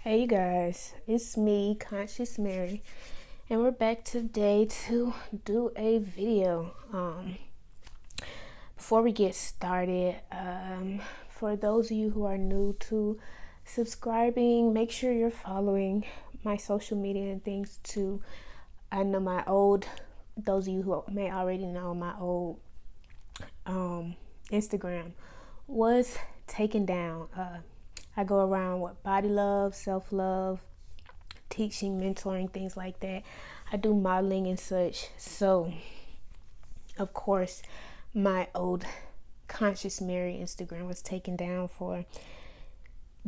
Hey you guys, it's me, Conscious Mary, and we're back today to do a video. Before we get started, for those of you who are new to subscribing, make sure you're following my social media and things too. I know those of you who may already know, my old Instagram was taken down. I go around with body love, self-love, teaching, mentoring, things like that. I do modeling and such. So, of course, my old Conscious Mary Instagram was taken down for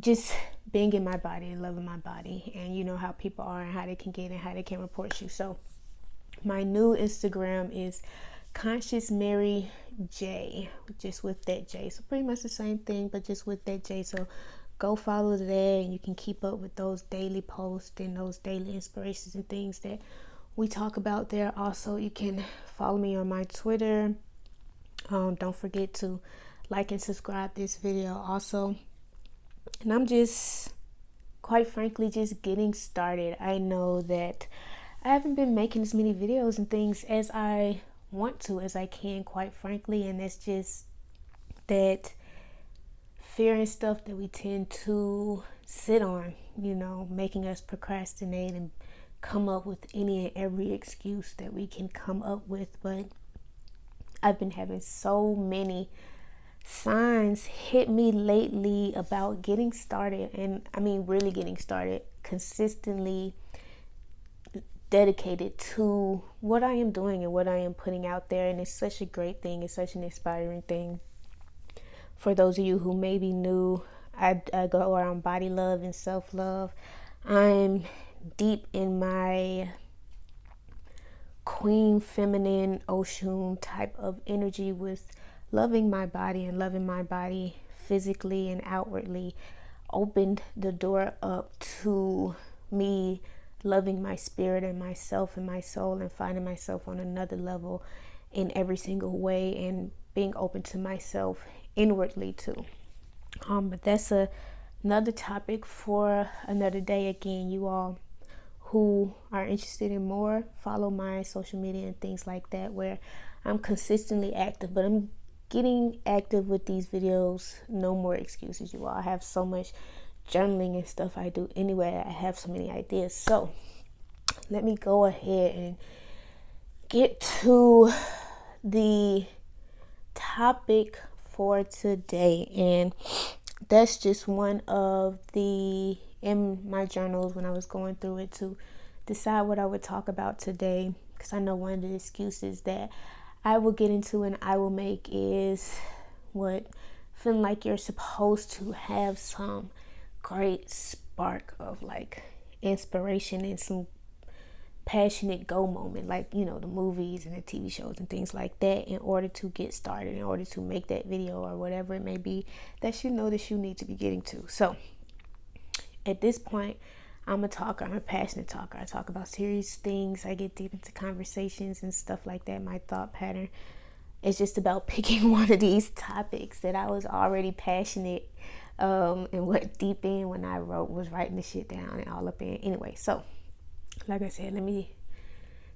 just being in my body and loving my body. And you know how people are and how they can get and how they can report you. So, my new Instagram is Conscious Mary J, just with that J. So pretty much the same thing, but just with that J. So go follow there, and you can keep up with those daily posts and those daily inspirations and things that we talk about there. Also, you can follow me on my Twitter. Don't forget to like and subscribe this video also. And I'm just, quite frankly, just getting started. I know that I haven't been making as many videos and things as I want to, as I can, quite frankly, and that's just that fear and stuff that we tend to sit on, making us procrastinate and come up with any and every excuse that we can come up with. But I've been having so many signs hit me lately about getting started, and I mean really getting started, consistently dedicated to what I am doing and what I am putting out there. And it's such a great thing. It's such an inspiring thing. For those of you who may be new, I go around body love and self-love. I'm deep in my queen feminine Oshun type of energy with loving my body and loving my body physically and outwardly. Opened the door up to me loving my spirit and myself and my soul, and finding myself on another level in every single way, and being open to myself inwardly too. But that's another topic for another day. Again, you all who are interested in more, follow my social media and things like that, where I'm consistently active. But I'm getting active with these videos. No more excuses, you all. I have so much journaling and stuff I do anyway. I have so many ideas. So let me go ahead and get to the topic for today. And that's just one of in my journals when I was going through it to decide what I would talk about today. Because I know one of the excuses that I will get into and I will make is feeling like you're supposed to have some great spark of like inspiration and some passionate go moment, like the movies and the TV shows and things like that, in order to get started, in order to make that video or whatever it may be that you need to be getting to. So at this point, I'm a talker. I'm a passionate talker. I talk about serious things. I get deep into conversations and stuff like that. My thought pattern is just about picking one of these topics that I was already passionate and went deep in when I was writing the shit down and all up in. Anyway, so like I said, let me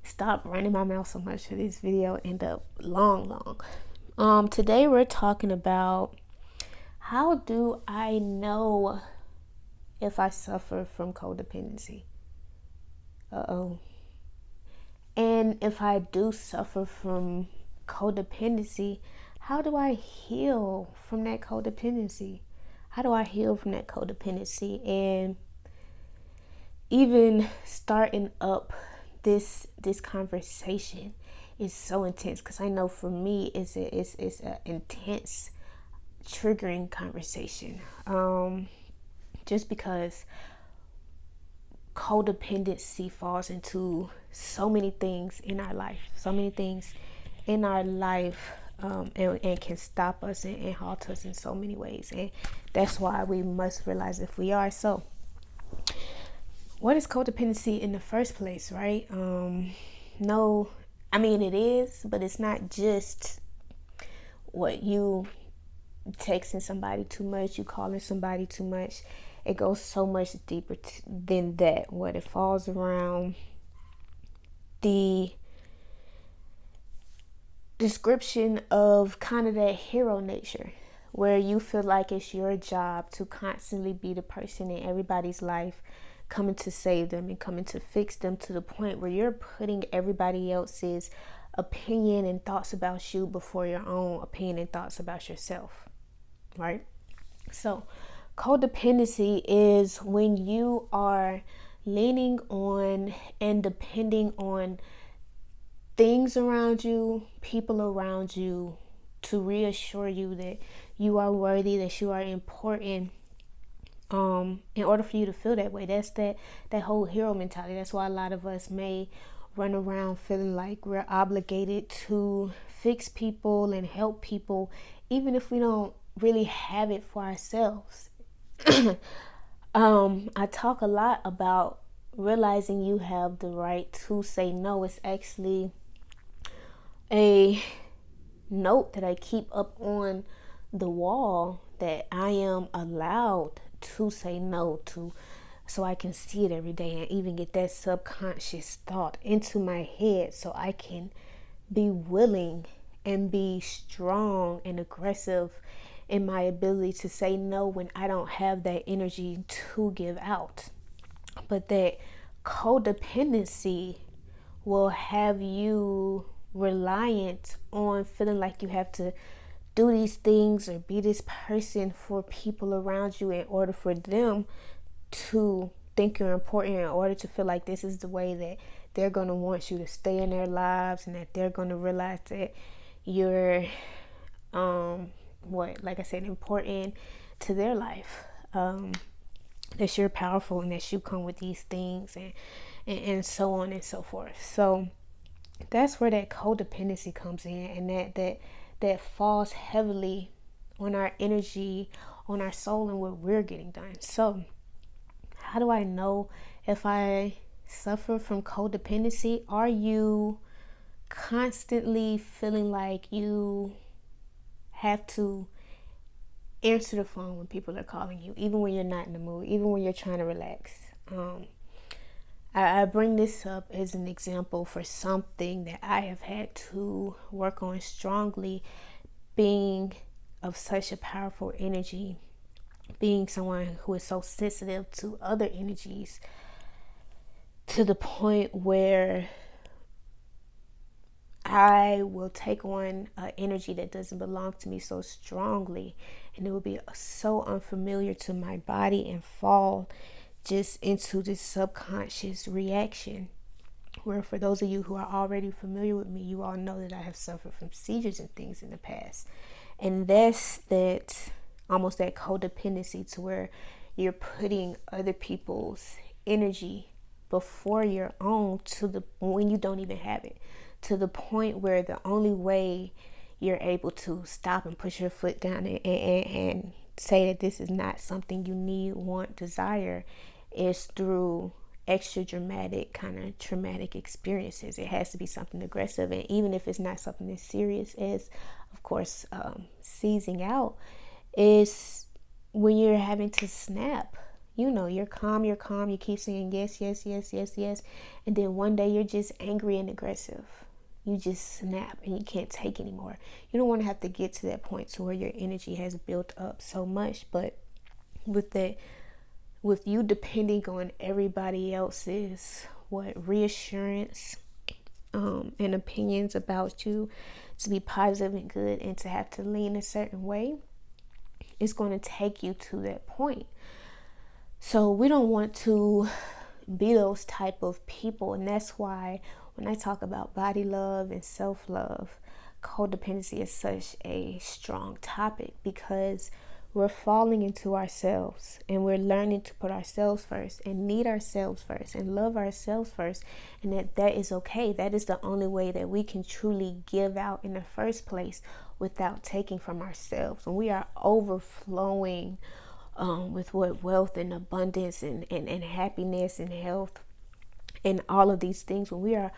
stop running my mouth so much for this video end up long. Today we're talking about, how do I know if I suffer from codependency? And if I do suffer from codependency, how do I heal from that codependency? How do I heal from that codependency? And even starting up this conversation is so intense, because I know for me it's an intense, triggering conversation. Just because codependency falls into so many things in our life, and can stop us and halt us in so many ways. And that's why we must realize if we are. So what is codependency in the first place, right? No, I mean it is, but it's not just what you texting somebody too much, you calling somebody too much. It goes so much deeper than that. What it falls around the description of kind of that hero nature, where you feel like it's your job to constantly be the person in everybody's life coming to save them and coming to fix them, to the point where you're putting everybody else's opinion and thoughts about you before your own opinion and thoughts about yourself, right? So codependency is when you are leaning on and depending on things around you, people around you, to reassure you that you are worthy, that you are important, in order for you to feel that way. That's that whole hero mentality. That's why a lot of us may run around feeling like we're obligated to fix people and help people, even if we don't really have it for ourselves. I talk a lot about realizing you have the right to say no. It's actually a note that I keep up on the wall, that I am allowed to say no to, so I can see it every day and even get that subconscious thought into my head, so I can be willing and be strong and aggressive in my ability to say no when I don't have that energy to give out. But that codependency will have you reliant on feeling like you have to do these things or be this person for people around you in order for them to think you're important, in order to feel like this is the way that they're going to want you to stay in their lives, and that they're going to realize that you're like I said, important to their life, that you're powerful and that you come with these things, and so on and so forth. So that's where that codependency comes in, and that falls heavily on our energy, on our soul, and what we're getting done. So how do I know if I suffer from codependency? Are you constantly feeling like you have to answer the phone when people are calling you, even when you're not in the mood, even when you're trying to relax? I bring this up as an example for something that I have had to work on strongly, being of such a powerful energy, being someone who is so sensitive to other energies, to the point where I will take on an energy that doesn't belong to me so strongly, and it will be so unfamiliar to my body, and fall just into this subconscious reaction, where, for those of you who are already familiar with me, you all know that I have suffered from seizures and things in the past. And that's that, almost that codependency, to where you're putting other people's energy before your own, to the when you don't even have it, to the point where the only way you're able to stop and put your foot down and say that this is not something you need, want, desire, is through extra dramatic, kind of traumatic experiences. It has to be something aggressive, and even if it's not something as serious as, of course, seizing out, is when you're having to snap. You're calm, you keep saying yes, yes, yes, yes, yes, and then one day you're just angry and aggressive. You just snap and you can't take anymore. You don't want to have to get to that point to where your energy has built up so much, but with you depending on everybody else's reassurance, and opinions about you to be positive and good, and to have to lean a certain way, it's going to take you to that point. So we don't want to be those type of people, and that's why when I talk about body love and self-love, codependency is such a strong topic, because we're falling into ourselves, and we're learning to put ourselves first, and need ourselves first, and love ourselves first, and that is okay. That is the only way that we can truly give out in the first place, without taking from ourselves. When we are overflowing with wealth and abundance and happiness and health and all of these things, when we are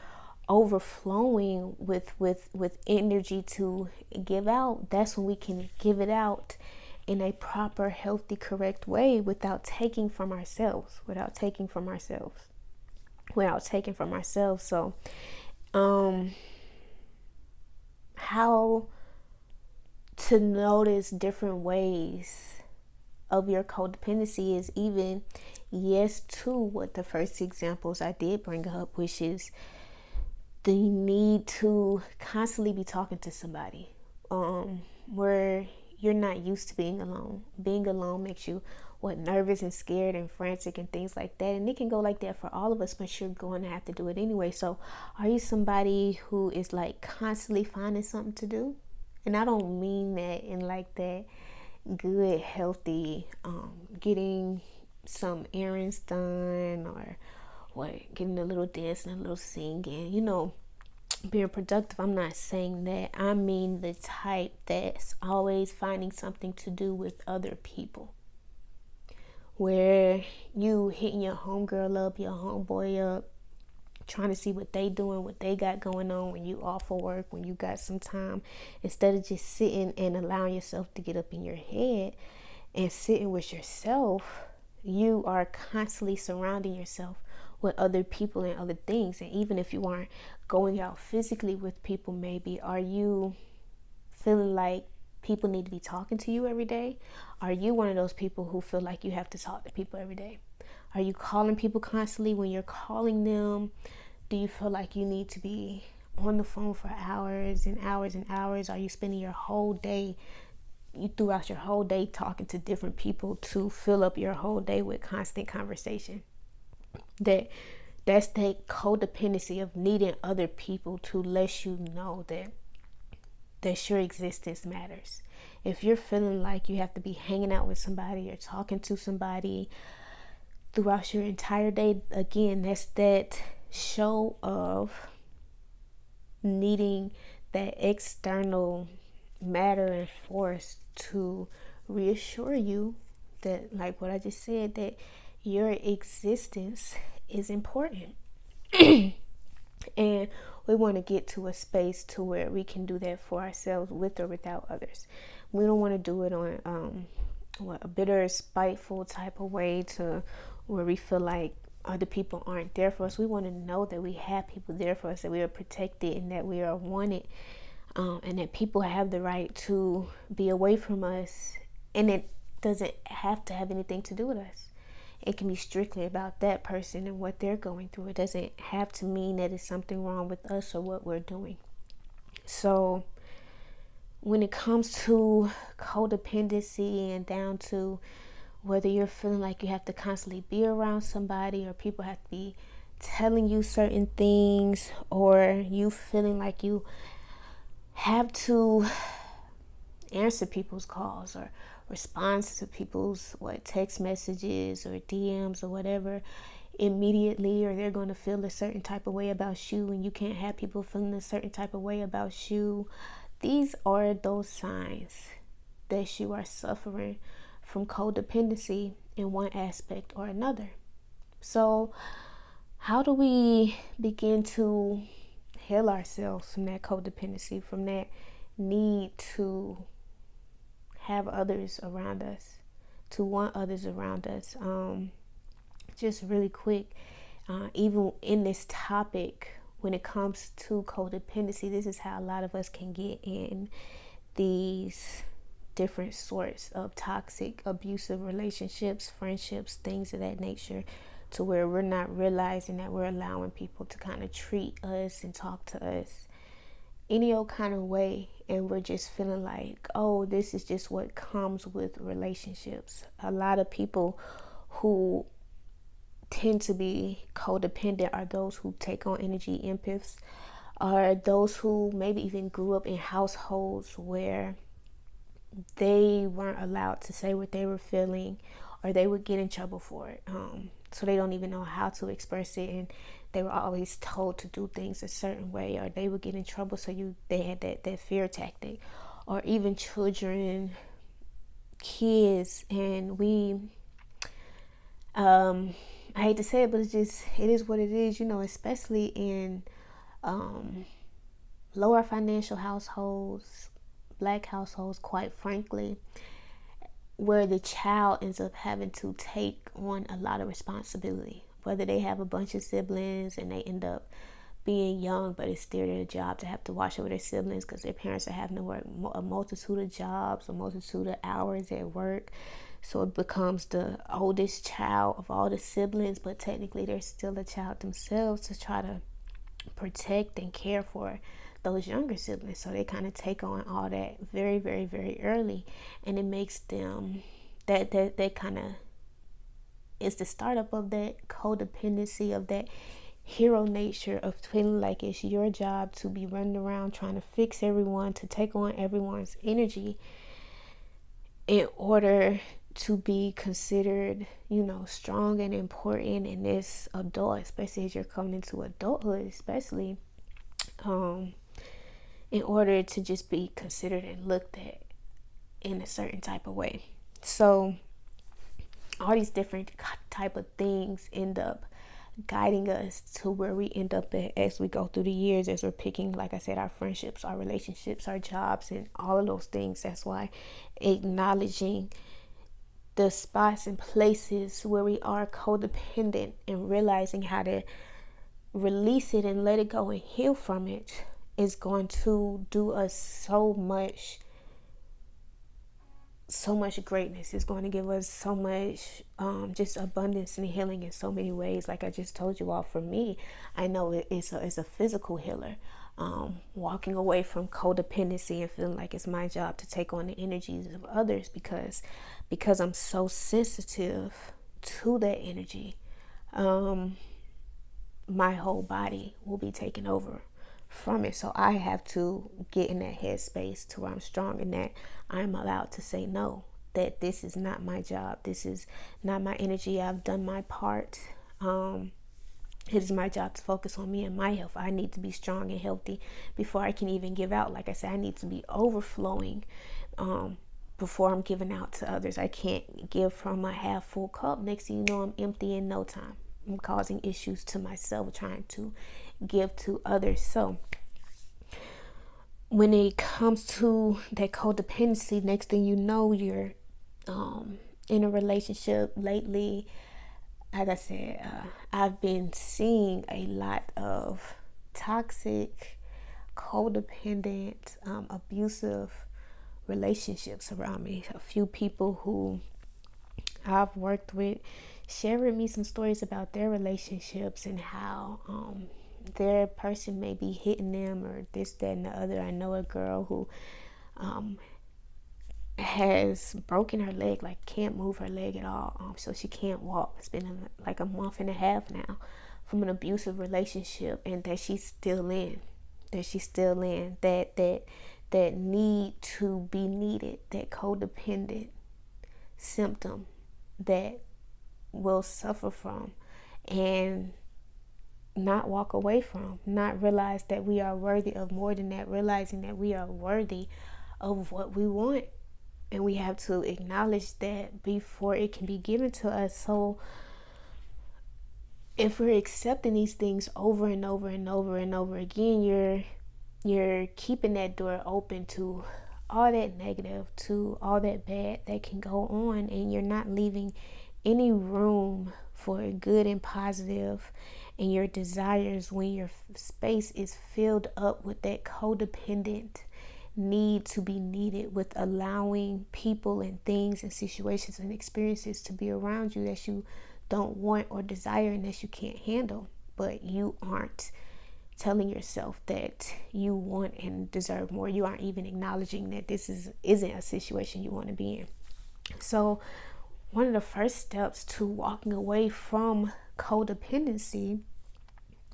overflowing with energy to give out, that's when we can give it out in a proper, healthy, correct way without taking from ourselves, So how to notice different ways of your codependency is even yes to what the first examples I did bring up, which is the need to constantly be talking to somebody, where you're not used to being alone. Being alone makes you nervous and scared and frantic and things like that, and it can go like that for all of us, but you're going to have to do it anyway. So are you somebody who is like constantly finding something to do? And I don't mean that in like that good healthy getting some errands done, or getting a little dancing, a little singing, being productive. I'm not saying that. I mean the type that's always finding something to do with other people, where you hitting your homegirl up, your homeboy up, trying to see what they doing, what they got going on when you off of work, when you got some time, instead of just sitting and allowing yourself to get up in your head and sitting with yourself. You are constantly surrounding yourself with other people and other things. And even if you aren't going out physically with people, maybe are you feeling like people need to be talking to you every day? Are you one of those people who feel like you have to talk to people every day? Are you calling people constantly? When you're calling them, do you feel like you need to be on the phone for hours and hours and hours? Are you spending throughout your whole day talking to different people to fill up your whole day with constant conversation? That's that codependency of needing other people to let you know that your existence matters. If you're feeling like you have to be hanging out with somebody or talking to somebody throughout your entire day, again, that's that show of needing that external matter and force to reassure you that, like what I just said, that your existence is important. And we want to get to a space to where we can do that for ourselves, with or without others. We don't want to do it on a bitter, spiteful type of way to where we feel like other people aren't there for us. We want to know that we have people there for us, that we are protected, and that we are wanted, and that people have the right to be away from us, and it doesn't have to have anything to do with us. It can be strictly about that person and what they're going through. It doesn't have to mean that it's something wrong with us or what we're doing. So when it comes to codependency and down to whether you're feeling like you have to constantly be around somebody, or people have to be telling you certain things, or you feeling like you have to answer people's calls or respond to people's text messages or DMs or whatever immediately, or they're going to feel a certain type of way about you, and you can't have people feeling a certain type of way about you. These are those signs that you are suffering from codependency in one aspect or another. So how do we begin to heal ourselves from that codependency, from that need to have others around us, to want others around us? Just really quick, even in this topic, when it comes to codependency, this is how a lot of us can get in these different sorts of toxic, abusive relationships, friendships, things of that nature, to where we're not realizing that we're allowing people to kind of treat us and talk to us any old kind of way, and we're just feeling like, oh, this is just what comes with relationships. A lot of people who tend to be codependent are those who take on energy empaths, are those who maybe even grew up in households where they weren't allowed to say what they were feeling, or they would get in trouble for it. So they don't even know how to express it, and they were always told to do things a certain way, or they would get in trouble. So they had that fear tactic. Or even children, kids, and we, I hate to say it, but it is what it is, especially in lower financial households, black households, quite frankly, where the child ends up having to take on a lot of responsibility. Whether they have a bunch of siblings and they end up being young, but it's still their job to have to watch over their siblings because their parents are having to work a multitude of jobs, a multitude of hours at work. So it becomes the oldest child of all the siblings, but technically they're still a child themselves, to try to protect and care for those younger siblings. So they kind of take on all that very, very, very early, and it makes them that kind of is the startup of that codependency, of that hero nature of feeling like it's your job to be running around trying to fix everyone, to take on everyone's energy in order to be considered, strong and important in this adult, especially as you're coming into adulthood, especially in order to just be considered and looked at in a certain type of way. So all these different type of things end up guiding us to where we end up at as we go through the years, as we're picking, like I said, our friendships, our relationships, our jobs, and all of those things. That's why acknowledging the spots and places where we are codependent and realizing how to release it and let it go and heal from it is going to do us so much greatness. It's going to give us so much just abundance and healing in so many ways. Like I just told you all, for me, I know it's a physical healer. Walking away from codependency and feeling like it's my job to take on the energies of others because I'm so sensitive to that energy. My whole body will be taken over from it. So I have to get in that headspace to where I'm strong and that I'm allowed to say no, that this is not my job. This is not my energy. I've done my part. It is my job to focus on me and my health. I need to be strong and healthy before I can even give out. Like I said, I need to be overflowing before I'm giving out to others. I can't give from a half full cup. Next thing you know, I'm empty in no time. I'm causing issues to myself trying to give to others. So when it comes to that codependency, next thing you know, you're in a relationship. Lately, like I said, I've been seeing a lot of toxic, codependent, abusive relationships around me. A few people who I've worked with sharing me some stories about their relationships and how their person may be hitting them or this, that, and the other. I know a girl who has broken her leg, like can't move her leg at all, so she can't walk. It's been like a month and a half now from an abusive relationship, and that she's still in, that need to be needed, that codependent symptom that will suffer from and not walk away from, not realize that we are worthy of more than that, realizing that we are worthy of what we want, and we have to acknowledge that before it can be given to us. So if we're accepting these things over and over and over and over again, you're keeping that door open to all that negative, to all that bad that can go on, and you're not leaving any room for good and positive in your desires when your space is filled up with that codependent need to be needed, with allowing people and things and situations and experiences to be around you that you don't want or desire and that you can't handle, but you aren't telling yourself that you want and deserve more. You aren't even acknowledging that this isn't a situation you want to be in. So one of the first steps to walking away from codependency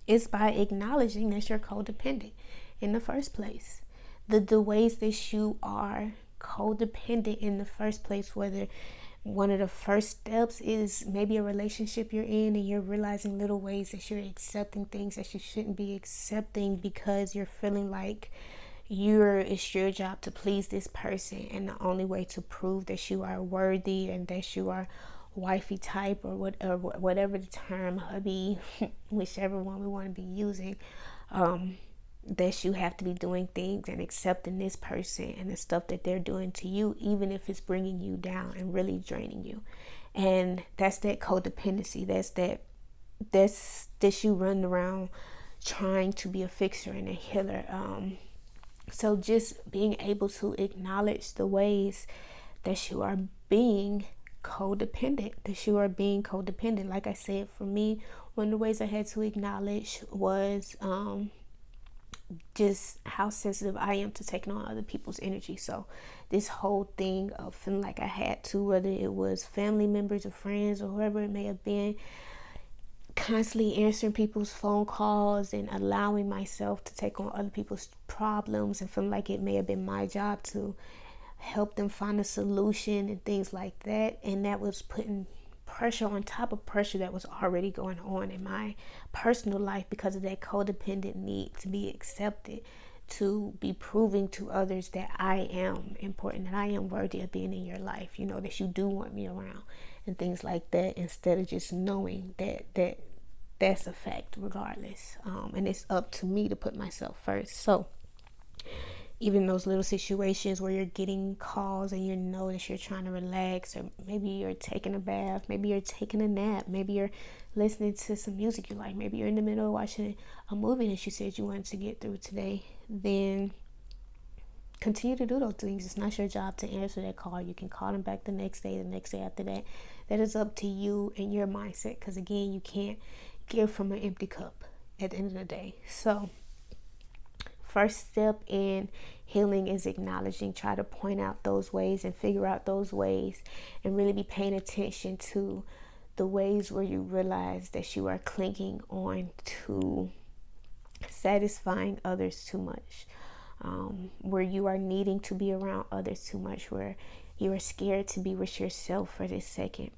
is by acknowledging that you're codependent in the first place. The ways that you are codependent in the first place, whether one of the first steps is maybe a relationship you're in and you're realizing little ways that you're accepting things that you shouldn't be accepting because you're feeling like it's your job to please this person, and the only way to prove that you are worthy and that you are wifey type or whatever the term, hubby, whichever one we want to be using, that you have to be doing things and accepting this person and the stuff that they're doing to you, even if it's bringing you down and really draining you. And that's that codependency. That's you running around trying to be a fixer and a healer. So just being able to acknowledge the ways that you are being codependent. Like I said, for me, one of the ways I had to acknowledge was just how sensitive I am to taking on other people's energy. So this whole thing of feeling like I had to, whether it was family members or friends or whoever it may have been, constantly answering people's phone calls and allowing myself to take on other people's problems and feeling like it may have been my job to help them find a solution and things like that. And that was putting pressure on top of pressure that was already going on in my personal life because of that codependent need to be accepted, to be proving to others that I am important, that I am worthy of being in your life, that you do want me around and things like that, instead of just knowing that's a fact regardless. And it's up to me to put myself first. So even those little situations where you're getting calls and that you're trying to relax, or maybe you're taking a bath, maybe you're taking a nap, maybe you're listening to some music you like, maybe you're in the middle of watching a movie that you said you wanted to get through today, then continue to do those things. It's not your job to answer that call. You can call them back the next day after that. That is up to you and your mindset, because again, you can't give from an empty cup at the end of the day. So first step in healing is acknowledging. Try to point out those ways and figure out those ways, and really be paying attention to the ways where you realize that you are clinging on to satisfying others too much, where you are needing to be around others too much, where you are scared to be with yourself for this second,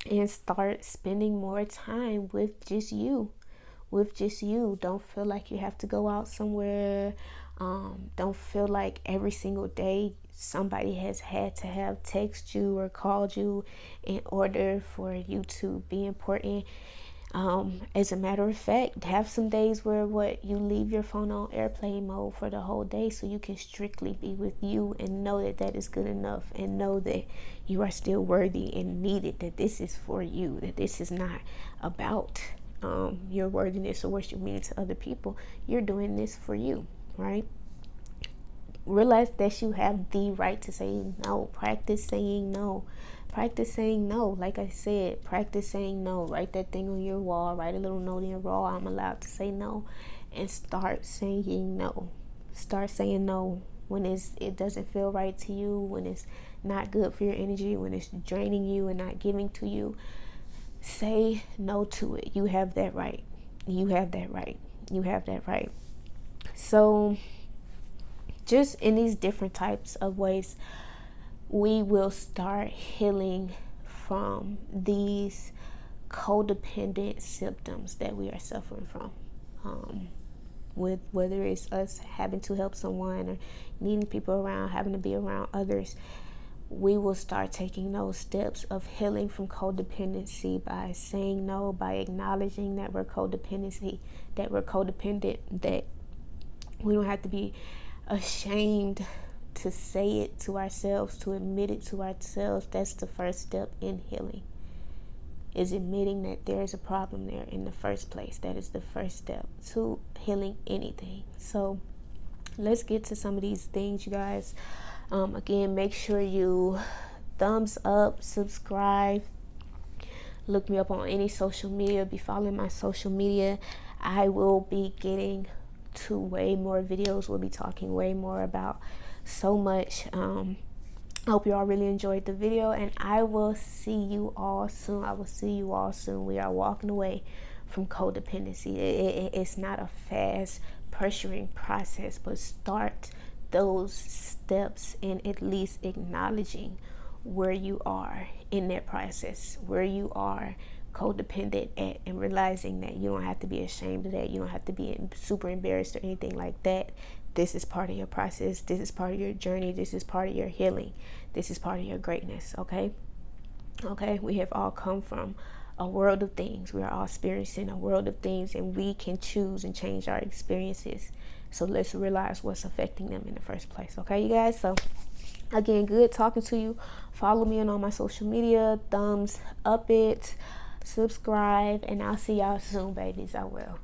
and start spending more time with just you. Don't feel like you have to go out somewhere. Don't feel like every single day somebody has had to have text you or called you in order for you to be important. As a matter of fact, have some days where you leave your phone on airplane mode for the whole day, so you can strictly be with you and know that is good enough, and know that you are still worthy and needed, that this is for you, that this is not about your worthiness or what you mean to other people. You're doing this for you, right? Realize that you have the right to say no. Practice saying no. Like I said, practice saying no. Write that thing on your wall. Write a little note in your wall. I'm allowed to say no. And start saying no. Start saying no when it doesn't feel right to you, when it's not good for your energy, when it's draining you and not giving to you. Say no to it. You have that right. So just in these different types of ways, we will start healing from these codependent symptoms that we are suffering from. With whether it's us having to help someone or needing people around, having to be around others, we will start taking those steps of healing from codependency by saying no, by acknowledging that we're codependent, that we don't have to be ashamed to say it to ourselves, to admit it to ourselves. That's the first step in healing, is admitting that there's a problem there in the first place. That is the first step to healing anything. So let's get to some of these things, you guys. Again, make sure you thumbs up, subscribe, look me up on any social media, be following my social media. I will be getting to way more videos. We'll be talking way more about so much. I hope you all really enjoyed the video, and I will see you all soon. We are walking away from codependency. It's not a fast, pressuring process, but start those steps in at least acknowledging where you are in that process, where you are codependent at, and realizing that you don't have to be ashamed of that. You don't have to be super embarrassed or anything like that. This is part of your process. This is part of your journey. This is part of your healing. This is part of your greatness. Okay, we have all come from a world of things. We are all experiencing a world of things, and we can choose and change our experiences. So let's realize what's affecting them in the first place. Okay, you guys? So again, good talking to you. Follow me on all my social media. Thumbs up it. Subscribe. And I'll see y'all soon, babies. I will.